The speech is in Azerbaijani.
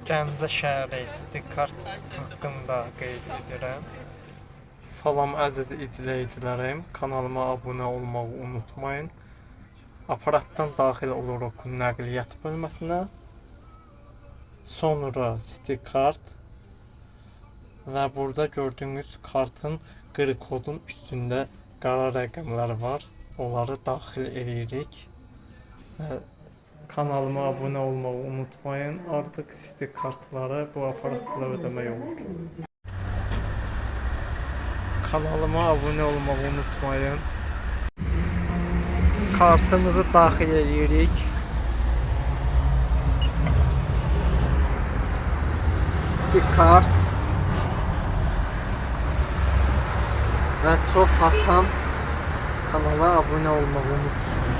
Gəncə şəhəri Stikart haqqında qeyd edirəm. Salam əziz izləyicilərim, kanalıma abunə olmağı unutmayın. Aparatdan daxil oluruq nəqliyyat bölməsinə. Sonra Stikart və burada gördüyünüz kartın qırı kodun üstündə qara rəqəmlər var. Onları daxil edirik. Kanalıma abunə olmağı unutmayın. Artıq Stikartları bu aparatla ödəmək olur. Kanalıma abunə olmağı unutmayın. Kartımızı daxil edirik. Stikart və çox asan. Kanala abunə olmağı unutmayın.